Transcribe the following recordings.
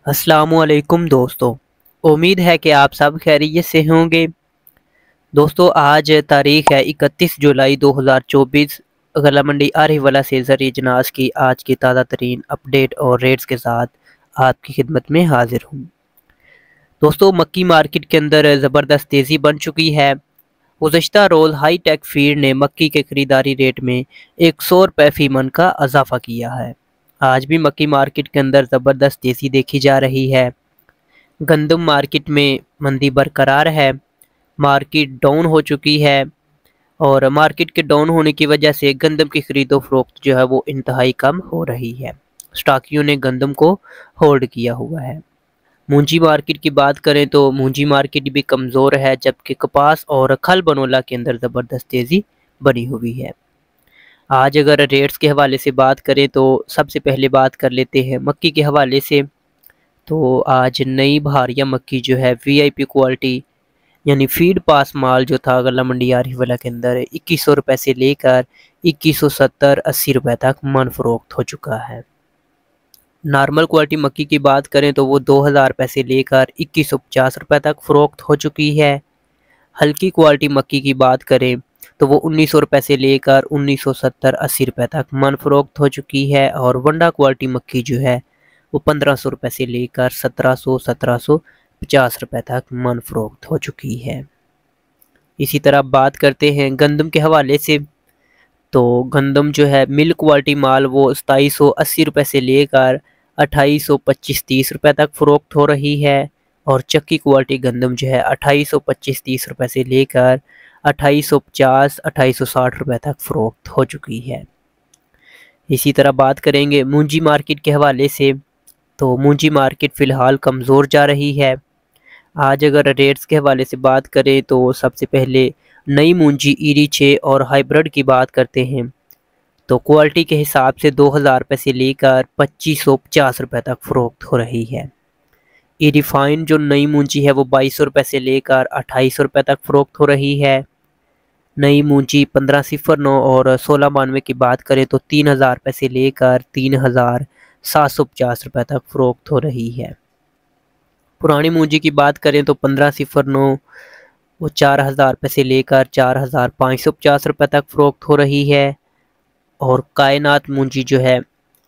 अस्सलामुअलैकुम दोस्तों। उम्मीद है कि आप सब खैरियत से होंगे। दोस्तों, आज तारीख़ है 31 जुलाई 2024। गला मंडी आरिफवाला से ज़रिए जनास की आज की ताज़ा तरीन अपडेट और रेट्स के साथ आपकी खिदमत में हाजिर हूँ। दोस्तों, मक्की मार्केट के अंदर ज़बरदस्त तेज़ी बन चुकी है। गुज़श्ता रोज़ हाई टेक फीड ने मक्की के खरीदारी रेट में 100 रुपये फ़ी मन का इजाफ़ा किया है। आज भी मक्की मार्केट के अंदर ज़बरदस्त तेज़ी देखी जा रही है। गंदम मार्केट में मंदी बरकरार है। मार्केट डाउन हो चुकी है और मार्केट के डाउन होने की वजह से गंदम की ख़रीदो फ़रोख्त जो है वो इंतहाई कम हो रही है। स्टॉकियों ने गंदम को होल्ड किया हुआ है। मूंजी मार्केट की बात करें तो मूंजी मार्केट भी कमज़ोर है, जबकि कपास और खल बनोला के अंदर ज़बरदस्त तेज़ी बनी हुई है। आज अगर रेट्स के हवाले से बात करें तो सबसे पहले बात कर लेते हैं मक्की के हवाले से। तो आज नई बहारिया मक्की जो है वीआईपी क्वालिटी यानी फीड पास माल जो था गला मंडी आरिफवाला के अंदर 2100 रुपये से लेकर 2170-80 रुपये तक मन फरोख्त हो चुका है। नॉर्मल क्वालिटी मक्की की बात करें तो वो 2000 रुपये से लेकर 2150 रुपये तक फ़रोख्त हो चुकी है। हल्की क्वालिटी मक्की की बात करें तो वो 1900 रुपये से लेकर 1970-80 रुपये तक मन फरोख्त हो चुकी है। और वंडा क्वालिटी मक्की जो है वो 1500 रुपये से लेकर 1750 रुपये तक मन फरोख्त हो चुकी है। इसी तरह बात करते हैं गंदम के हवाले से। तो गंदम जो है मिल क्वालिटी माल वो 2780 रुपये से लेकर 2825-30 रुपये तक फ़रोख्त हो रही है। और चक्की क्वालिटी गंदम जो है 2825-30 रुपये से लेकर 2850-2860 रुपये तक फ़रोख्त हो चुकी है। इसी तरह बात करेंगे मूंजी मार्केट के हवाले से। तो मूंजी मार्केट फ़िलहाल कमज़ोर जा रही है। आज अगर रेट्स के हवाले से बात करें तो सबसे पहले नई मूंजी ईरी 6 और हाइब्रिड की बात करते हैं। तो क्वालिटी के हिसाब से 2000 रुपये से लेकर 2550 रुपये तक फ़रोख्त हो रही है। ई रिफाइन जो नई मूंजी है वो 2200 रुपये से लेकर 2800 रुपये तक फ़रोख्त हो रही है। नई मूंजी 1509 और 1692 की बात करें तो 3000 रुपये से लेकर 3750 रुपये तक फ़रोख्त हो रही है। पुरानी मूंजी की बात करें तो 1509 वो 4000 रुपये से लेकर 4550 रुपये तक फ़रोख्त हो रही है। और कायनात मूंजी जो है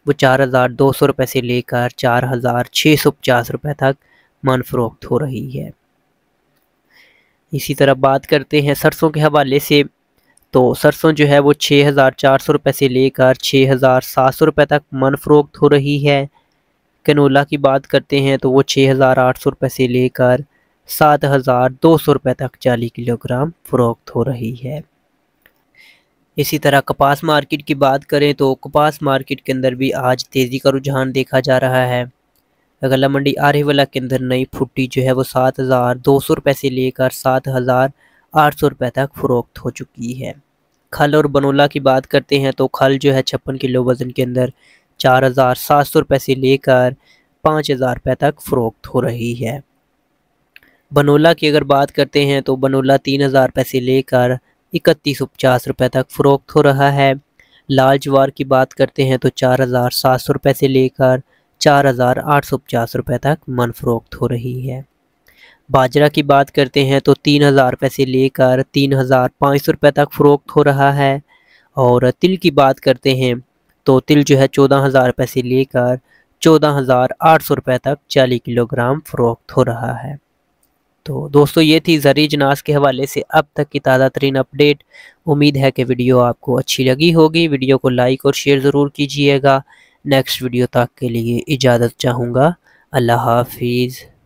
वो 4200 रुपये से लेकर 4650 रुपये तक मन फ़रोख्त हो रही है। इसी तरह बात करते हैं सरसों के हवाले से। तो सरसों जो है वो 6400 रुपये से लेकर 6700 रुपये तक मन फ़रोख्त हो रही है। कैनोला की बात करते हैं तो वो 6800 रुपये से लेकर 7200 रुपये तक 40 किलोग्राम फ़रोख्त हो रही है। इसी तरह कपास मार्केट की बात करें तो कपास मार्केट के अंदर भी आज तेज़ी का रुझान देखा जा रहा है। गला मंडी आरिफवाला के अंदर नई फुट्टी जो है वो 7200 रुपये से लेकर 7800 रुपये तक फ़रोख्त हो चुकी है। खल और बनोला की बात करते हैं तो खल जो है 56 किलो वज़न के अंदर 4700 रुपये से लेकर 5000 रुपये तक फ़रोख्त हो रही है। बनोला की अगर बात करते हैं तो बनोला 3000 रुपये से लेकर 3150 रुपये तक फ़रोख्त हो रहा है। लाल ज्वार की बात करते हैं तो 4700 रुपये से लेकर 4850 रुपये तक मन फ़रोख्त हो रही है। बाजरा की बात करते हैं तो 3000 रुपये से लेकर 3500 रुपये तक फ़रोख्त हो रहा है। और तिल की बात करते हैं तो तिल जो है 14000 रुपये से लेकर 14800 रुपये तक 40 किलोग्राम फ़रोख्त हो रहा है। तो दोस्तों, ये थी ज़रिए जनास के हवाले से अब तक की ताज़ा तरीन अपडेट। उम्मीद है कि वीडियो आपको अच्छी लगी होगी। वीडियो को लाइक और शेयर ज़रूर कीजिएगा। नेक्स्ट वीडियो तक के लिए इजाज़त चाहूँगा। अल्लाह हाफिज़।